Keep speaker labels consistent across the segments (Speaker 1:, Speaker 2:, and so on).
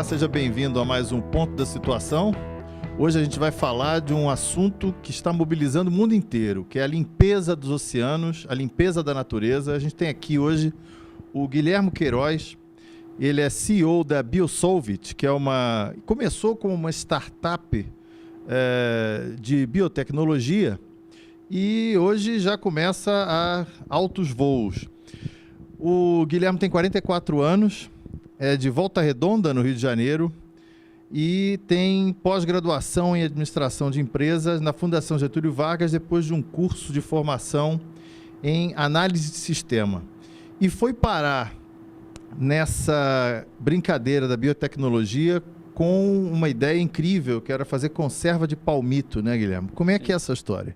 Speaker 1: Olá, seja bem-vindo a mais um Ponto da Situação. Hoje a gente vai falar de um assunto que está mobilizando o mundo inteiro, que é a limpeza dos oceanos, a limpeza da natureza. A gente tem aqui hoje o Guilherme Queiroz. Ele é CEO da Biosolvit, que começou como uma startup de biotecnologia e hoje já começa a altos voos. O Guilherme tem 44 anos, é de Volta Redonda, no Rio de Janeiro, e tem pós-graduação em administração de empresas na Fundação Getúlio Vargas, depois de um curso de formação em análise de sistema. E foi parar nessa brincadeira da biotecnologia com uma ideia incrível, que era fazer conserva de palmito, né, Guilherme? Como é que é essa história?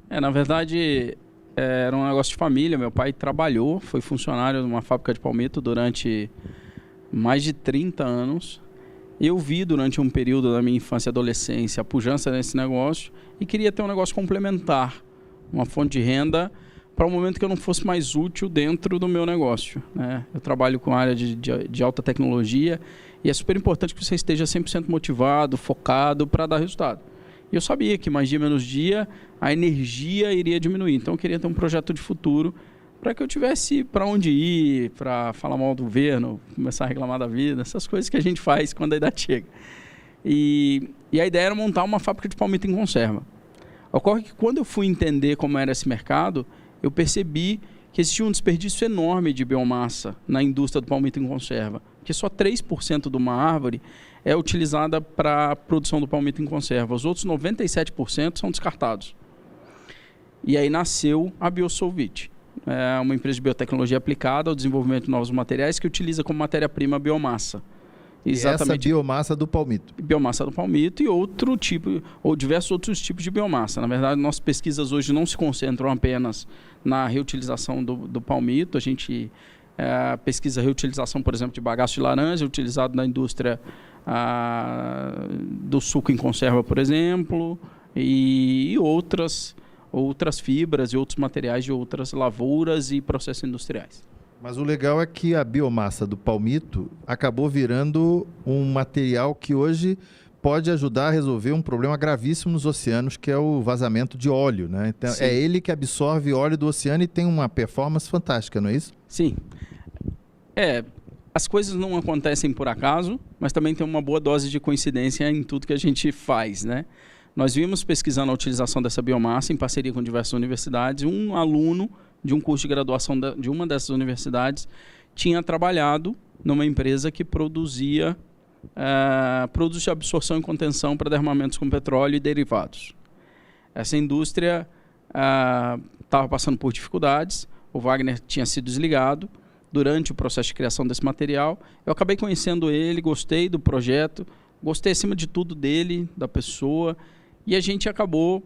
Speaker 2: Na verdade, era um negócio de família. Meu pai trabalhou, foi funcionário numa fábrica de palmito durante mais de 30 anos. Eu vi durante um período da minha infância e adolescência a pujança nesse negócio e queria ter um negócio complementar, uma fonte de renda para um momento que eu não fosse mais útil dentro do meu negócio, né? Eu trabalho com a área de alta tecnologia e é super importante que você esteja 100% motivado, focado para dar resultado. E eu sabia que mais dia menos dia a energia iria diminuir, então eu queria ter um projeto de futuro para que eu tivesse para onde ir, para falar mal do governo, começar a reclamar da vida, essas coisas que a gente faz quando a idade chega. E a ideia era montar uma fábrica de palmito em conserva. Ocorre que quando eu fui entender como era esse mercado, eu percebi que existia um desperdício enorme de biomassa na indústria do palmito em conserva, que só 3% de uma árvore é utilizada para a produção do palmito em conserva. Os outros 97% são descartados. E aí nasceu a Biosolvit. É uma empresa de biotecnologia aplicada ao desenvolvimento de novos materiais que utiliza como matéria-prima a biomassa.
Speaker 1: Exatamente. Essa biomassa do palmito.
Speaker 2: Biomassa do palmito e outro tipo, ou diversos outros tipos de biomassa. Na verdade, nossas pesquisas hoje não se concentram apenas na reutilização do palmito. A gente pesquisa a reutilização, por exemplo, de bagaço de laranja, utilizado na indústria do suco em conserva, por exemplo, e outras fibras e outros materiais de outras lavouras e processos industriais.
Speaker 1: Mas o legal é que a biomassa do palmito acabou virando um material que hoje pode ajudar a resolver um problema gravíssimo nos oceanos, que é o vazamento de óleo, né? Então, é ele que absorve óleo do oceano e tem uma performance fantástica, não é isso?
Speaker 2: Sim. As coisas não acontecem por acaso, mas também tem uma boa dose de coincidência em tudo que a gente faz, né? Nós vimos pesquisando a utilização dessa biomassa em parceria com diversas universidades. Um aluno de um curso de graduação de uma dessas universidades tinha trabalhado numa empresa que produzia produtos de absorção e contenção para derramamentos com petróleo e derivados. Essa indústria estava passando por dificuldades. O Wagner tinha sido desligado durante o processo de criação desse material. Eu acabei conhecendo ele, gostei do projeto, gostei acima de tudo dele, da pessoa, e a gente acabou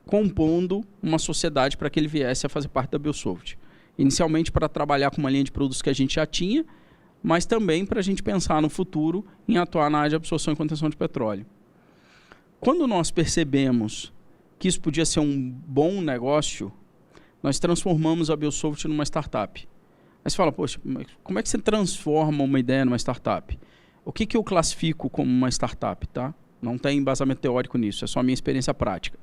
Speaker 2: compondo uma sociedade para que ele viesse a fazer parte da Biosolvit. Inicialmente para trabalhar com uma linha de produtos que a gente já tinha, mas também para a gente pensar no futuro em atuar na área de absorção e contenção de petróleo. Quando nós percebemos que isso podia ser um bom negócio, nós transformamos a Biosolvit numa startup. Aí você fala, poxa, como é que você transforma uma ideia numa startup? O que eu classifico como uma startup, tá? Não tem embasamento teórico nisso, é só a minha experiência prática.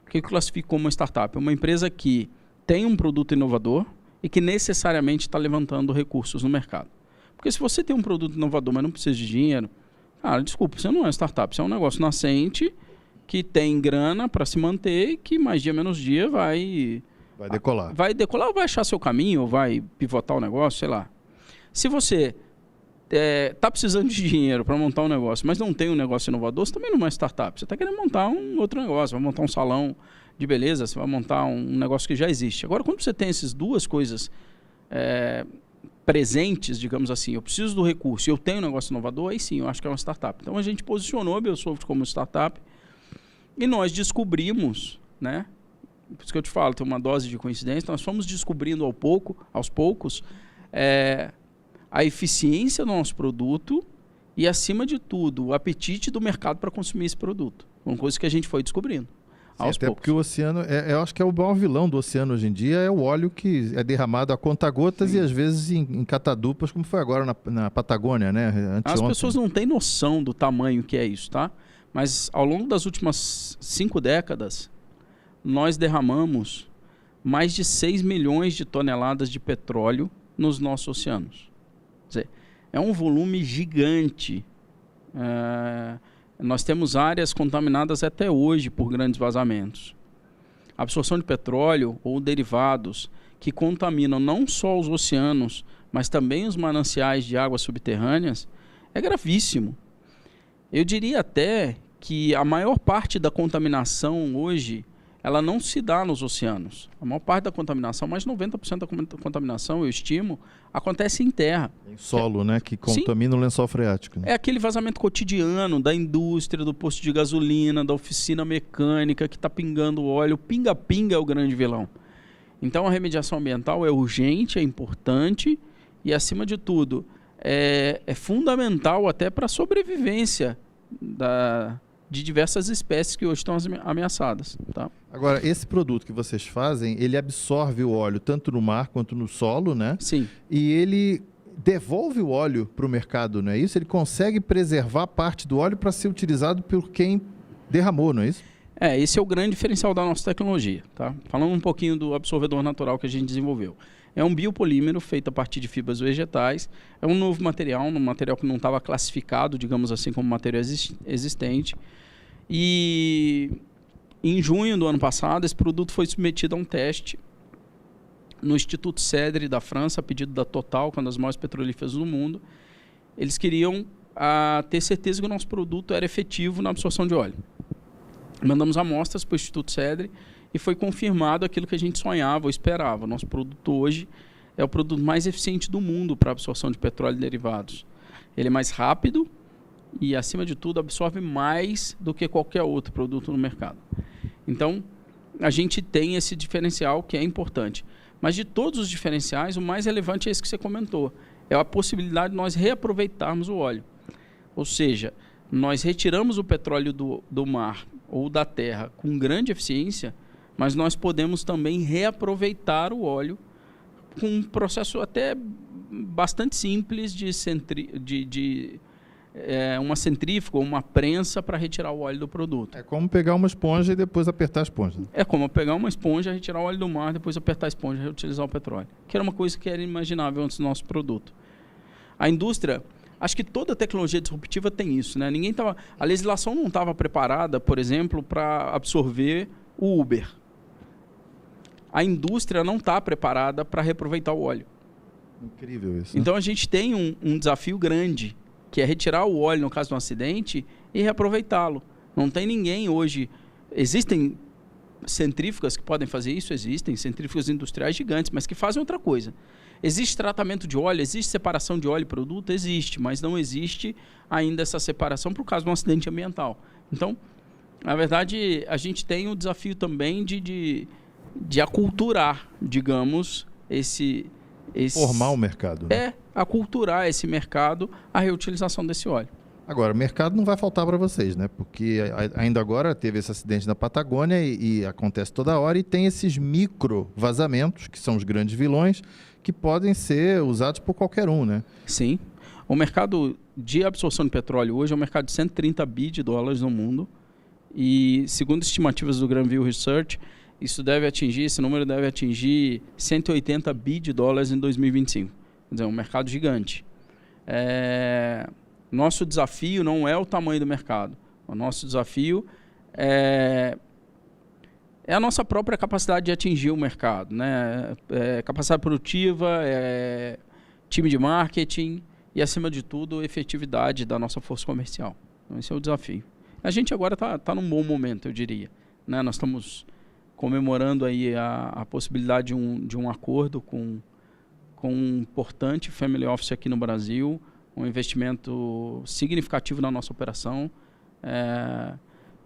Speaker 2: O que eu classifico como uma startup? É uma empresa que tem um produto inovador e que necessariamente está levantando recursos no mercado. Porque se você tem um produto inovador, mas não precisa de dinheiro, desculpa, você não é uma startup, você é um negócio nascente que tem grana para se manter e que mais dia menos dia vai
Speaker 1: decolar.
Speaker 2: Vai decolar ou vai achar seu caminho, ou vai pivotar o negócio, sei lá. Se você está precisando de dinheiro para montar um negócio, mas não tem um negócio inovador, você também não é uma startup. Você está querendo montar um outro negócio, vai montar um salão de beleza, você vai montar um negócio que já existe. Agora, quando você tem essas duas coisas presentes, digamos assim, eu preciso do recurso e eu tenho um negócio inovador, aí sim, eu acho que é uma startup. Então, a gente posicionou a Biosolvit como startup e nós descobrimos, né? Por isso que eu te falo, tem uma dose de coincidência, nós fomos descobrindo aos poucos, a eficiência do nosso produto e, acima de tudo, o apetite do mercado para consumir esse produto. Uma coisa que a gente foi descobrindo. aos
Speaker 1: até
Speaker 2: poucos.
Speaker 1: porque o oceano, eu acho que é o maior vilão do oceano hoje em dia, é o óleo que é derramado a conta-gotas e às vezes em catadupas, como foi agora na Patagônia, né?
Speaker 2: As pessoas não têm noção do tamanho que é isso, tá? Mas ao longo das últimas 5 décadas, nós derramamos mais de 6 milhões de toneladas de petróleo nos nossos oceanos. Quer dizer, é um volume gigante. Nós temos áreas contaminadas até hoje por grandes vazamentos. A absorção de petróleo ou derivados que contaminam não só os oceanos, mas também os mananciais de águas subterrâneas, é gravíssimo. Eu diria até que a maior parte da contaminação hoje, ela não se dá nos oceanos. A maior parte da contaminação, mais de 90% da contaminação, eu estimo, acontece em terra.
Speaker 1: Em solo, né? Que contamina o lençol freático. Né?
Speaker 2: É aquele vazamento cotidiano da indústria, do posto de gasolina, da oficina mecânica que está pingando óleo. Pinga-pinga é o grande vilão. Então a remediação ambiental é urgente, é importante e, acima de tudo, é fundamental até para a sobrevivência de diversas espécies que hoje estão ameaçadas. Tá?
Speaker 1: Agora, esse produto que vocês fazem, ele absorve o óleo tanto no mar quanto no solo, né?
Speaker 2: Sim.
Speaker 1: E ele devolve o óleo para o mercado, não é isso? Ele consegue preservar parte do óleo para ser utilizado por quem derramou, não é isso?
Speaker 2: Esse é o grande diferencial da nossa tecnologia. Tá? Falando um pouquinho do absorvedor natural que a gente desenvolveu. É um biopolímero feito a partir de fibras vegetais. É um novo material, um material que não estava classificado, digamos assim, como material existente. E em junho do ano passado, esse produto foi submetido a um teste no Instituto Cedre da França, a pedido da Total, que é uma das maiores petrolíferas do mundo. Eles queriam ter certeza que o nosso produto era efetivo na absorção de óleo. Mandamos amostras para o Instituto Cedre e foi confirmado aquilo que a gente sonhava ou esperava. Nosso produto hoje é o produto mais eficiente do mundo para a absorção de petróleo e derivados. Ele é mais rápido e, acima de tudo, absorve mais do que qualquer outro produto no mercado. Então, a gente tem esse diferencial que é importante. Mas de todos os diferenciais, o mais relevante é esse que você comentou. É a possibilidade de nós reaproveitarmos o óleo. Ou seja, nós retiramos o petróleo do mar ou da terra com grande eficiência, mas nós podemos também reaproveitar o óleo com um processo até bastante simples de uma centrífuga ou uma prensa para retirar o óleo do produto.
Speaker 1: É como pegar uma esponja e depois apertar a esponja.
Speaker 2: É como pegar uma esponja, retirar o óleo do mar, depois apertar a esponja e reutilizar o petróleo. Que era uma coisa que era inimaginável antes do nosso produto. A indústria, acho que toda tecnologia disruptiva tem isso, né? A legislação não estava preparada, por exemplo, para absorver o Uber. A indústria não está preparada para reaproveitar o óleo.
Speaker 1: Incrível isso. Né?
Speaker 2: Então a gente tem um desafio grande, que é retirar o óleo no caso de um acidente e reaproveitá-lo. Não tem ninguém hoje. Existem centrífugas que podem fazer isso? Existem centrífugas industriais gigantes, mas que fazem outra coisa. Existe tratamento de óleo? Existe separação de óleo e produto? Existe, mas não existe ainda essa separação por causa de um acidente ambiental. Então, na verdade, a gente tem o desafio também de aculturar, digamos,
Speaker 1: formar o mercado. Né?
Speaker 2: Aculturar esse mercado, a reutilização desse óleo.
Speaker 1: Agora, o mercado não vai faltar para vocês, né? Porque ainda agora teve esse acidente na Patagônia e acontece toda hora e tem esses micro vazamentos, que são os grandes vilões, que podem ser usados por qualquer um, né?
Speaker 2: Sim. O mercado de absorção de petróleo hoje é um mercado de 130 bi de dólares no mundo e, segundo estimativas do Granville Research, esse número deve atingir 180 bi de dólares em 2025. Quer dizer, é um mercado gigante. Nosso desafio não é o tamanho do mercado. O nosso desafio é a nossa própria capacidade de atingir o mercado, né? Capacidade produtiva, time de marketing e, acima de tudo, efetividade da nossa força comercial. Então, esse é o desafio. A gente agora está num bom momento, eu diria. Né? Nós estamos comemorando aí a possibilidade de um acordo com um importante family office aqui no Brasil, um investimento significativo na nossa operação,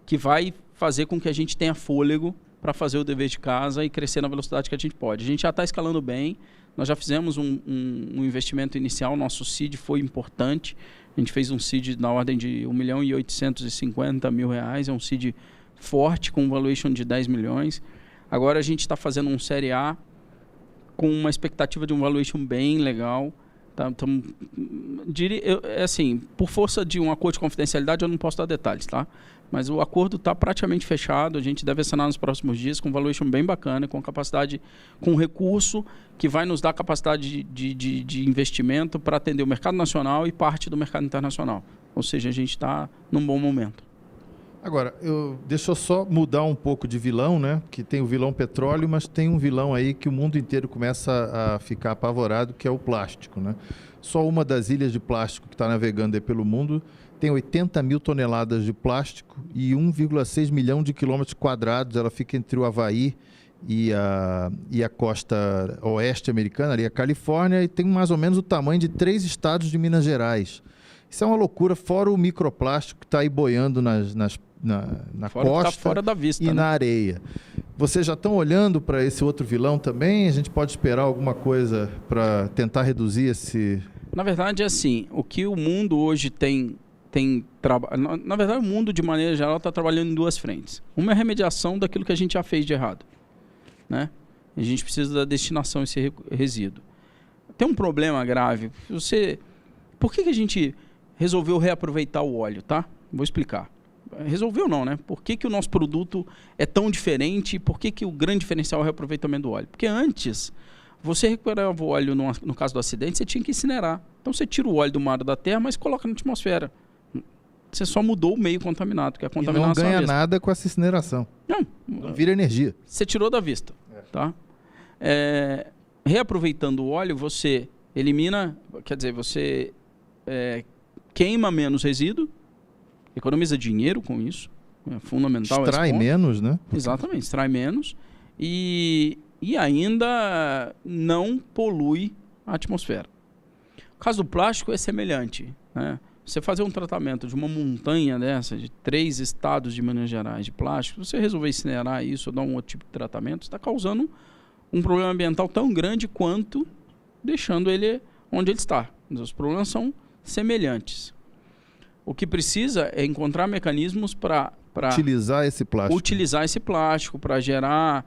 Speaker 2: que vai fazer com que a gente tenha fôlego para fazer o dever de casa e crescer na velocidade que a gente pode. A gente já está escalando bem, nós já fizemos um investimento inicial, nosso seed foi importante, a gente fez um seed na ordem de R$ 1.850.000, é um seed forte, com um valuation de 10 milhões. Agora a gente está fazendo um Série A com uma expectativa de um valuation bem legal. Tá? Então, assim, por força de um acordo de confidencialidade, eu não posso dar detalhes, tá? Mas o acordo está praticamente fechado, a gente deve assinar nos próximos dias com um valuation bem bacana, com capacidade, com recurso que vai nos dar capacidade de investimento para atender o mercado nacional e parte do mercado internacional. Ou seja, a gente está num bom momento.
Speaker 1: Agora, deixa eu só mudar um pouco de vilão, né? Que tem o vilão petróleo, mas tem um vilão aí que o mundo inteiro começa a ficar apavorado, que é o plástico, né? Só uma das ilhas de plástico que está navegando aí pelo mundo tem 80 mil toneladas de plástico e 1,6 milhão de quilômetros quadrados. Ela fica entre o Havaí e a costa oeste americana, ali a Califórnia, e tem mais ou menos o tamanho de 3 estados de Minas Gerais. Isso é uma loucura, fora o microplástico que está aí boiando na costa,
Speaker 2: tá fora da vista,
Speaker 1: e
Speaker 2: né?
Speaker 1: na areia. Vocês já estão olhando para esse outro vilão também? A gente pode esperar alguma coisa para tentar reduzir esse...
Speaker 2: Na verdade, é assim, o que o mundo hoje na verdade, o mundo, de maneira geral, está trabalhando em 2 frentes. Uma é a remediação daquilo que a gente já fez de errado, né? A gente precisa da destinação desse resíduo. Tem um problema grave. Por que a gente resolveu reaproveitar o óleo, tá? Vou explicar. Resolveu não, né? Por que o nosso produto é tão diferente e por que o grande diferencial é o reaproveitamento do óleo? Porque antes, você recuperava o óleo, no caso do acidente, você tinha que incinerar. Então você tira o óleo do mar ou da terra, mas coloca na atmosfera. Você só mudou o meio contaminado, que é a contaminação.
Speaker 1: E não ganha nada com essa incineração. Não vira energia.
Speaker 2: Você tirou da vista. Tá? Reaproveitando o óleo, você elimina, quer dizer, você queima menos resíduo, economiza dinheiro com isso. É fundamental.
Speaker 1: Extrai menos, né?
Speaker 2: Exatamente, extrai menos. E ainda não polui a atmosfera. O caso do plástico é semelhante, né? Você fazer um tratamento de uma montanha dessa, de 3 estados de Minas Gerais de plástico, você resolver incinerar isso ou dar um outro tipo de tratamento, está causando um problema ambiental tão grande quanto deixando ele onde ele está. Os problemas são semelhantes. O que precisa é encontrar mecanismos para
Speaker 1: utilizar esse plástico,
Speaker 2: para gerar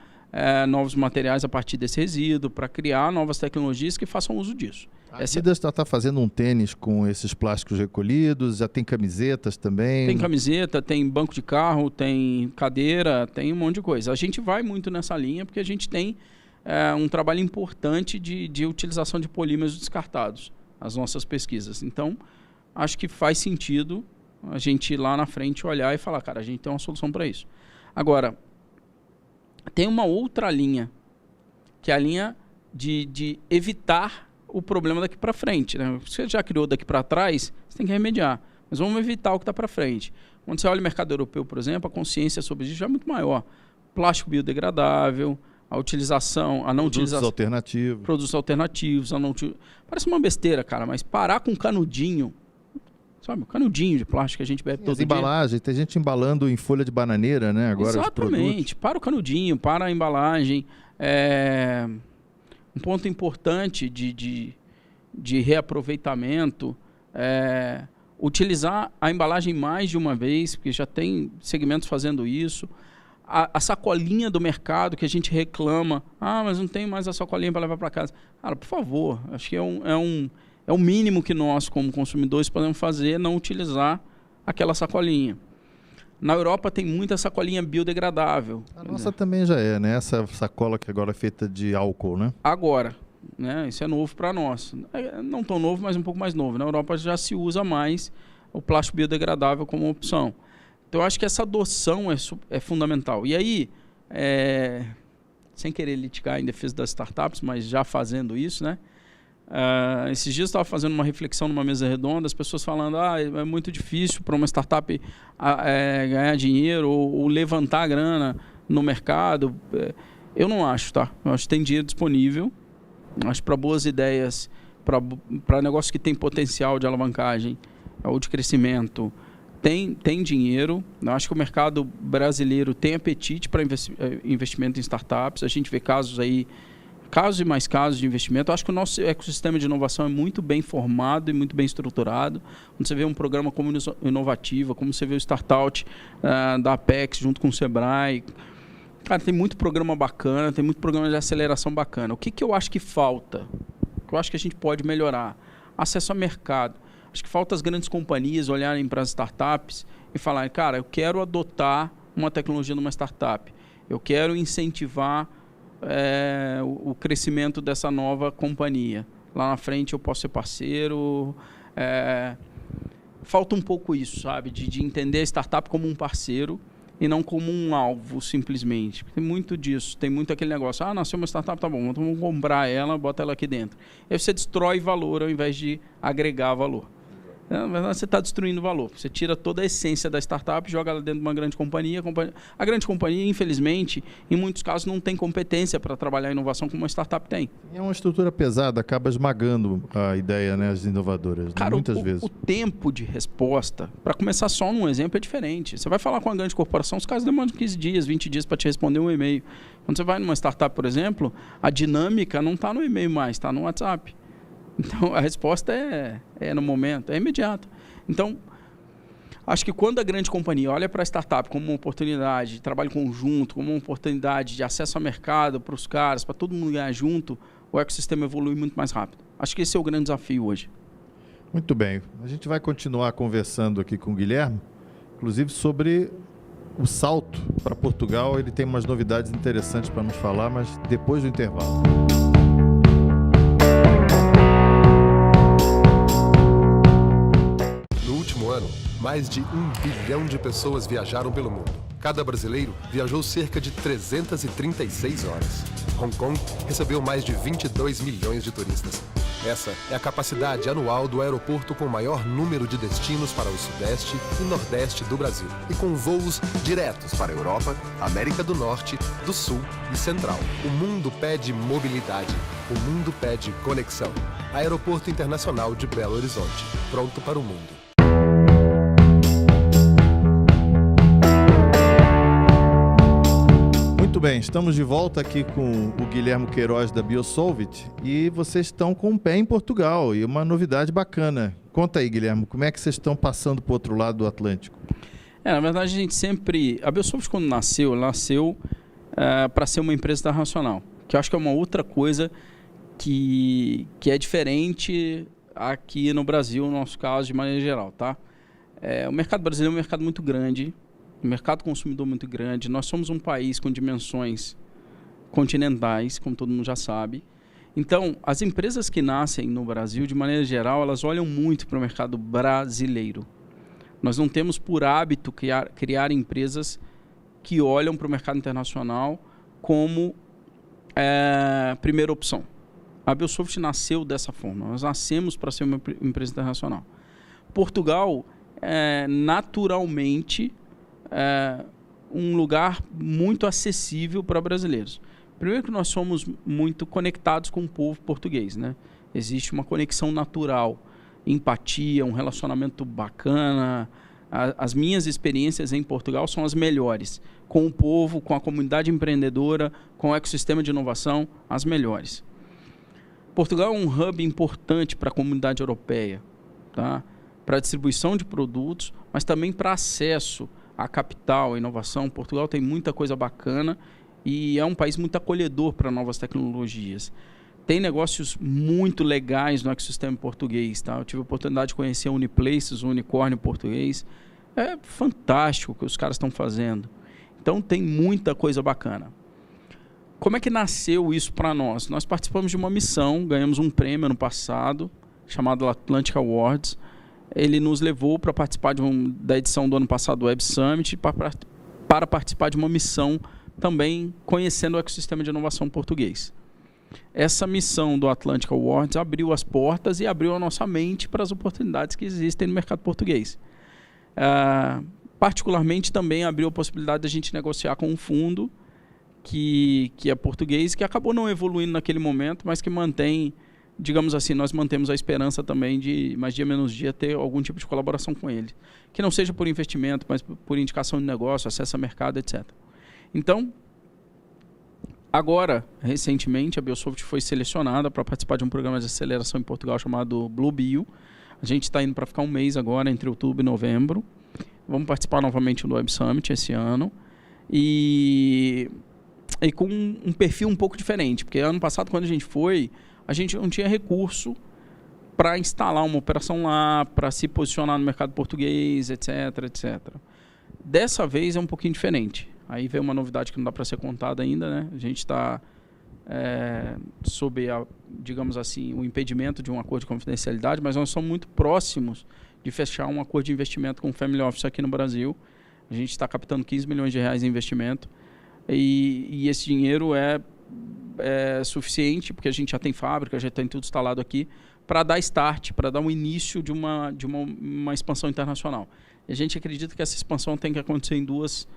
Speaker 2: novos materiais a partir desse resíduo, para criar novas tecnologias que façam uso disso.
Speaker 1: A Adidas está fazendo um tênis com esses plásticos recolhidos, já tem camisetas também.
Speaker 2: Tem camiseta, tem banco de carro, tem cadeira, tem um monte de coisa. A gente vai muito nessa linha porque a gente tem um trabalho importante de utilização de polímeros descartados, as nossas pesquisas. Então, acho que faz sentido a gente ir lá na frente olhar e falar, cara, a gente tem uma solução para isso. Agora, tem uma outra linha, que é a linha de evitar o problema daqui para frente, né? Você já criou daqui para trás, você tem que remediar. Mas vamos evitar o que está para frente. Quando você olha o mercado europeu, por exemplo, a consciência sobre isso já é muito maior. Plástico biodegradável, a utilização, a não utilização... Produtos alternativos. Parece uma besteira, cara, mas parar com canudinho, sabe? O canudinho de plástico que a gente bebe todo dia.
Speaker 1: Embalagens, tem gente embalando em folha de bananeira, né? Agora
Speaker 2: exatamente. Para o canudinho, para a embalagem. Um ponto importante de reaproveitamento é utilizar a embalagem mais de uma vez, porque já tem segmentos fazendo isso. A sacolinha do mercado que a gente reclama, mas não tem mais a sacolinha para levar para casa. Cara, por favor, acho que é o mínimo que nós, como consumidores, podemos fazer, não utilizar aquela sacolinha. Na Europa tem muita sacolinha biodegradável.
Speaker 1: A nossa também já é, né? Essa sacola que agora é feita de álcool, né?
Speaker 2: Agora, né? Isso é novo para nós. Não tão novo, mas um pouco mais novo. Na Europa já se usa mais o plástico biodegradável como opção. Então, eu acho que essa adoção é fundamental. E aí, sem querer litigar em defesa das startups, mas já fazendo isso, né? Esses dias eu estava fazendo uma reflexão numa mesa redonda, as pessoas falando, é muito difícil para uma startup ganhar dinheiro ou levantar grana no mercado. Eu não acho, tá? Eu acho que tem dinheiro disponível. Acho que para boas ideias, para negócios que tem potencial de alavancagem ou de crescimento, tem dinheiro. Eu acho que o mercado brasileiro tem apetite para investimento em startups. A gente vê casos aí casos e mais casos de investimento. Eu acho que o nosso ecossistema de inovação é muito bem formado e muito bem estruturado. Quando você vê um programa como Inovativa, como você vê o Startout da Apex junto com o Sebrae, cara, tem muito programa bacana, tem muito programa de aceleração bacana. O que eu acho que falta? O que eu acho que a gente pode melhorar? Acesso ao mercado. Acho que falta as grandes companhias olharem para as startups e falarem, cara, eu quero adotar uma tecnologia numa startup. Eu quero incentivar o crescimento dessa nova companhia. Lá na frente eu posso ser parceiro. Falta um pouco isso, sabe? De entender a startup como um parceiro e não como um alvo, simplesmente. Tem muito disso. Tem muito aquele negócio. Nasceu uma startup, tá bom, então vamos comprar ela, bota ela aqui dentro. Aí você destrói valor ao invés de agregar valor. Na verdade, você está destruindo valor. Você tira toda a essência da startup e joga ela dentro de uma grande companhia. A grande companhia, infelizmente, em muitos casos, não tem competência para trabalhar a inovação como uma startup tem.
Speaker 1: É uma estrutura pesada, acaba esmagando a ideia, né, as inovadoras.
Speaker 2: Cara,
Speaker 1: muitas vezes.
Speaker 2: O tempo de resposta, para começar só num exemplo, é diferente. Você vai falar com uma grande corporação, os caras demoram 15 dias, 20 dias para te responder um e-mail. Quando você vai numa startup, por exemplo, a dinâmica não está no e-mail mais, está no WhatsApp. Então, a resposta é no momento, é imediata. Então, acho que quando a grande companhia olha para a startup como uma oportunidade de trabalho conjunto, como uma oportunidade de acesso ao mercado para os caras, para todo mundo ganhar junto, o ecossistema evolui muito mais rápido. Acho que esse é o grande desafio hoje.
Speaker 1: Muito bem. A gente vai continuar conversando aqui com o Guilherme, inclusive sobre o salto para Portugal. Ele tem umas novidades interessantes para nos falar, mas depois do intervalo.
Speaker 3: Mais de 1 bilhão de pessoas viajaram pelo mundo. Cada brasileiro viajou cerca de 336 horas. Hong Kong recebeu mais de 22 milhões de turistas. Essa é a capacidade anual do aeroporto com o maior número de destinos para o Sudeste e Nordeste do Brasil. E com voos diretos para a Europa, América do Norte, do Sul e Central. O mundo pede mobilidade. O mundo pede conexão. Aeroporto Internacional de Belo Horizonte. Pronto para o mundo.
Speaker 1: Muito bem, estamos de volta aqui com o Guilherme Queiroz da Biosolvit e vocês estão com um pé em Portugal e uma novidade bacana. Conta aí, Guilherme, como é que vocês estão passando para o outro lado do Atlântico?
Speaker 2: Na verdade, a gente sempre... A Biosolvit, quando nasceu para ser uma empresa internacional, que eu acho que é uma outra coisa que é diferente aqui no Brasil, no nosso caso, de maneira geral, tá? O mercado brasileiro é um mercado muito grande, um mercado consumidor muito grande. Nós somos um país com dimensões continentais, como todo mundo já sabe. Então, as empresas que nascem no Brasil, de maneira geral, elas olham muito para o mercado brasileiro. Nós não temos por hábito criar empresas que olham para o mercado internacional como primeira opção. A Biosolvit nasceu dessa forma. Nós nascemos para ser uma empresa internacional. Portugal, naturalmente, um lugar muito acessível para brasileiros. Primeiro que nós somos muito conectados com o povo português, né? Existe uma conexão natural, empatia, um relacionamento bacana. As minhas experiências em Portugal são as melhores. Com o povo, com a comunidade empreendedora, com o ecossistema de inovação, as melhores. Portugal é um hub importante para a comunidade europeia, tá? Para a distribuição de produtos, mas também para acesso a capital, a inovação. Portugal tem muita coisa bacana e é um país muito acolhedor para novas tecnologias. Tem negócios muito legais no ecossistema português, tá? Eu tive a oportunidade de conhecer a Uniplaces, o unicórnio português. É fantástico o que os caras estão fazendo. Então tem muita coisa bacana. Como é que nasceu isso para nós? Nós participamos de uma missão, ganhamos um prêmio ano passado, chamado Atlantic Awards. Ele nos levou para participar da edição do ano passado do Web Summit, para participar de uma missão também conhecendo o ecossistema de inovação português. Essa missão do Atlantic Awards abriu as portas e abriu a nossa mente para as oportunidades que existem no mercado português. Particularmente também abriu a possibilidade de a gente negociar com um fundo que é português, que acabou não evoluindo naquele momento, mas que mantém, digamos assim, nós mantemos a esperança também de, mais dia menos dia, ter algum tipo de colaboração com ele. Que não seja por investimento, mas por indicação de negócio, acesso a mercado, etc. Então, Agora, recentemente, a Biosoft foi selecionada para participar de um programa de aceleração em Portugal chamado Blue Bio. A gente está indo para ficar um mês agora, entre outubro e novembro. Vamos participar novamente do Web Summit esse ano. E com um perfil um pouco diferente, porque ano passado, quando a gente não tinha recurso para instalar uma operação lá, para se posicionar no mercado português, etc, etc. Dessa vez é um pouquinho diferente. Aí veio uma novidade que não dá para ser contada ainda, né? A gente está sob, digamos assim, o impedimento de um acordo de confidencialidade, mas nós somos muito próximos de fechar um acordo de investimento com o Family Office aqui no Brasil. A gente está captando 15 milhões de reais em investimento e esse dinheiro é suficiente, porque a gente já tem fábrica, já tem tudo instalado aqui, para dar start, para dar um início de uma expansão internacional. E a gente acredita que essa expansão tem que acontecer em duas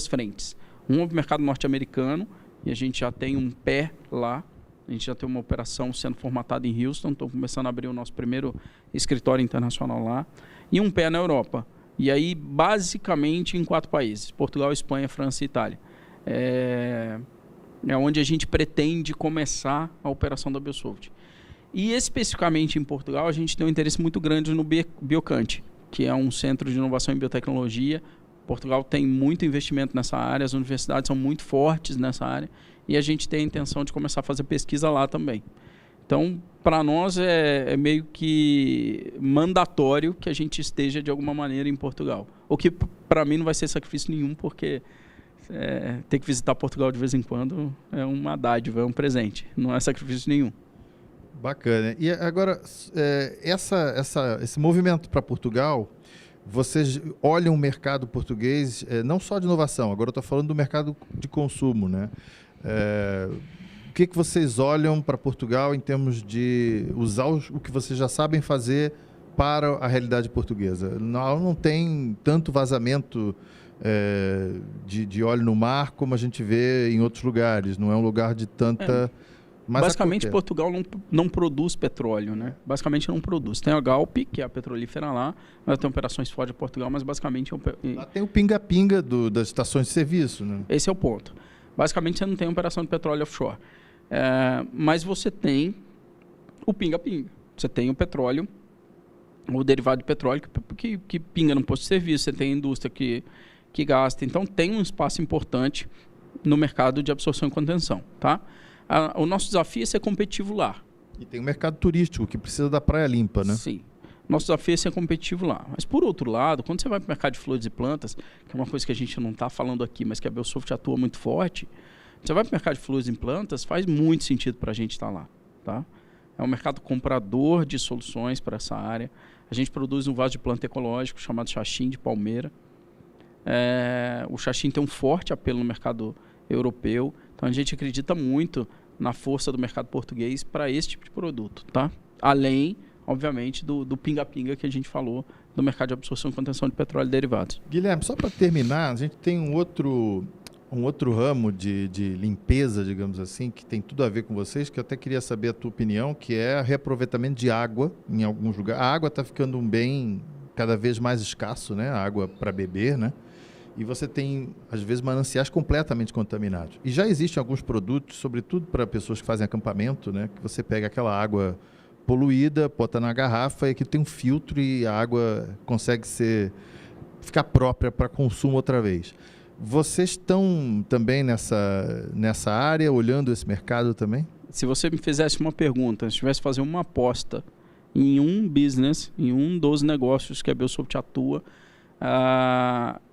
Speaker 2: frentes. Uma para o mercado norte-americano, e a gente já tem um pé lá, a gente já tem uma operação sendo formatada em Houston, estamos começando a abrir o nosso primeiro escritório internacional lá, e um pé na Europa. E aí, basicamente, em 4 países, Portugal, Espanha, França e Itália. É onde a gente pretende começar a operação da Biosoft. E especificamente em Portugal, a gente tem um interesse muito grande no Biocante, que é um centro de inovação em biotecnologia. Portugal tem muito investimento nessa área, as universidades são muito fortes nessa área, e a gente tem a intenção de começar a fazer pesquisa lá também. Então, para nós é meio que mandatório que a gente esteja de alguma maneira em Portugal. O que para mim não vai ser sacrifício nenhum, porque ter que visitar Portugal de vez em quando é uma dádiva, é um presente, não é sacrifício nenhum.
Speaker 1: Bacana. E agora, esse movimento para Portugal, vocês olham o mercado português, não só de inovação, agora eu estou falando do mercado de consumo, né? O que vocês olham para Portugal em termos de usar o que vocês já sabem fazer para a realidade portuguesa? Não tem tanto vazamento de óleo no mar como a gente vê em outros lugares, não é um lugar de tanta... Mas basicamente,
Speaker 2: Portugal não produz petróleo, né? Basicamente não produz. Tem a Galp, que é a petrolífera lá, ela tem operações fora de Portugal, mas basicamente...
Speaker 1: Lá tem o pinga-pinga das estações de serviço, né?
Speaker 2: Esse é o ponto. Basicamente, você não tem operação de petróleo offshore. Mas você tem o pinga-pinga. Você tem o petróleo, o derivado de petróleo, que pinga no posto de serviço, você tem a indústria que gasta. Então, tem um espaço importante no mercado de absorção e contenção, tá? O nosso desafio é ser competitivo lá.
Speaker 1: E tem o mercado turístico, que precisa da praia limpa, né?
Speaker 2: Sim. Nosso desafio é ser competitivo lá. Mas, por outro lado, quando você vai para o mercado de flores e plantas, que é uma coisa que a gente não está falando aqui, mas que a Biosoft atua muito forte, você vai para o mercado de flores e plantas, faz muito sentido para a gente estar lá. Tá? É um mercado comprador de soluções para essa área. A gente produz um vaso de planta ecológico chamado Xaxim de palmeira. O Xaxim tem um forte apelo no mercado europeu. Então, a gente acredita muito na força do mercado português para esse tipo de produto, tá? Além, obviamente, do pinga-pinga que a gente falou, do mercado de absorção e contenção de petróleo e derivados.
Speaker 1: Guilherme, só para terminar, a gente tem um outro ramo de limpeza, digamos assim, que tem tudo a ver com vocês, que eu até queria saber a tua opinião, que é o reaproveitamento de água em alguns lugares. A água está ficando um bem cada vez mais escasso, né? A água para beber, né? E você tem, às vezes, mananciais completamente contaminados. E já existem alguns produtos, sobretudo para pessoas que fazem acampamento, né? Que você pega aquela água poluída, bota na garrafa e aqui tem um filtro e a água consegue ficar própria para consumo outra vez. Vocês estão também nessa área, olhando esse mercado também?
Speaker 2: Se você me fizesse uma pergunta, se tivesse que fazer uma aposta em um business, em um dos negócios que a Biosoft atua,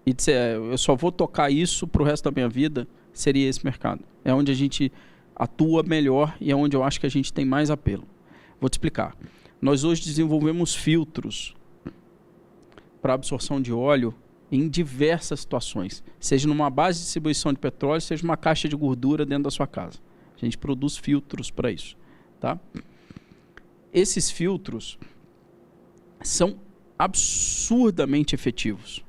Speaker 2: e dizer, eu só vou tocar isso para o resto da minha vida, seria esse mercado. É onde a gente atua melhor e é onde eu acho que a gente tem mais apelo. Vou te explicar. Nós hoje desenvolvemos filtros para absorção de óleo em diversas situações. Seja numa base de distribuição de petróleo, seja uma caixa de gordura dentro da sua casa. A gente produz filtros para isso. Tá? Esses filtros são absurdamente efetivos.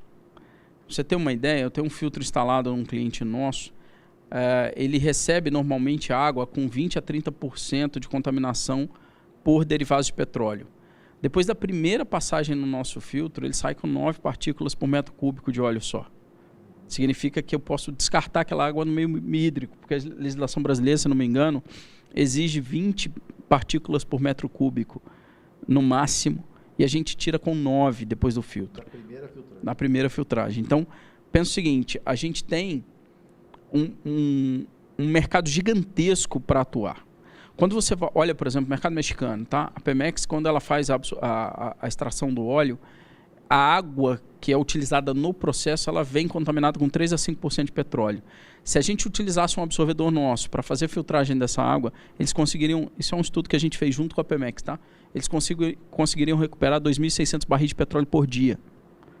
Speaker 2: Pra você ter uma ideia, eu tenho um filtro instalado num cliente nosso, ele recebe normalmente água com 20% a 30% de contaminação por derivados de petróleo. Depois da primeira passagem no nosso filtro, ele sai com 9 partículas por metro cúbico de óleo só. Significa que eu posso descartar aquela água no meio hídrico, porque a legislação brasileira, se não me engano, exige 20 partículas por metro cúbico, no máximo, e a gente tira com 9 depois do filtro. Na primeira filtragem. Então, pensa o seguinte, a gente tem um mercado gigantesco para atuar. Quando você olha, por exemplo, o mercado mexicano, tá? A Pemex, quando ela faz a extração do óleo, a água que é utilizada no processo, ela vem contaminada com 3 a 5% de petróleo. Se a gente utilizasse um absorvedor nosso para fazer a filtragem dessa água, eles conseguiriam, isso é um estudo que a gente fez junto com a Pemex, tá? Eles conseguiriam recuperar 2.600 barris de petróleo por dia.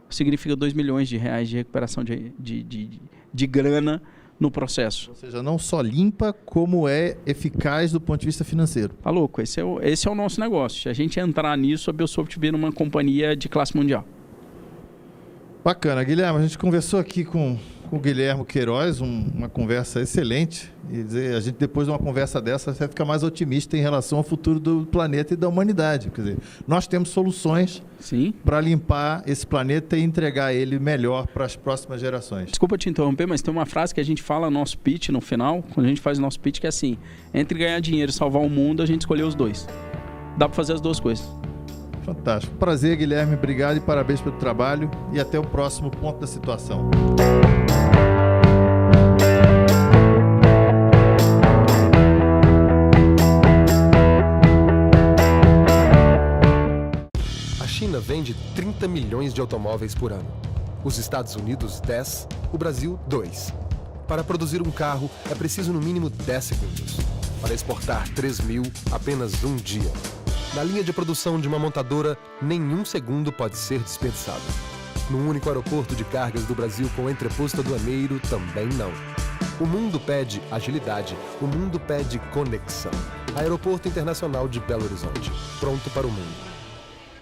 Speaker 2: Significa 2 milhões de reais de recuperação de grana no processo.
Speaker 1: Ou seja, não só limpa, como é eficaz do ponto de vista financeiro.
Speaker 2: Tá louco, esse é o nosso negócio. Se a gente entrar nisso, a Biosoft vira uma companhia de classe mundial.
Speaker 1: Bacana, Guilherme, a gente conversou aqui com o Guilherme Queiroz, uma conversa excelente. E dizer, a gente, depois de uma conversa dessa, vai ficar mais otimista em relação ao futuro do planeta e da humanidade. Quer dizer, nós temos soluções para limpar esse planeta e entregar ele melhor para as próximas gerações.
Speaker 2: Desculpa te interromper, mas tem uma frase que a gente fala no nosso pitch no final, quando a gente faz o nosso pitch, que é assim: entre ganhar dinheiro e salvar o mundo, a gente escolheu os dois. Dá para fazer as duas coisas.
Speaker 1: Fantástico. Prazer, Guilherme. Obrigado e parabéns pelo trabalho. E até o próximo Ponto da Situação.
Speaker 3: A China vende 30 milhões de automóveis por ano. Os Estados Unidos, 10. O Brasil, 2. Para produzir um carro, é preciso no mínimo 10 segundos. Para exportar 3.000, apenas um dia. Na linha de produção de uma montadora, nenhum segundo pode ser desperdiçado. No único aeroporto de cargas do Brasil com entreposto aduaneiro, também não. O mundo pede agilidade, o mundo pede conexão. Aeroporto Internacional de Belo Horizonte, pronto para o mundo.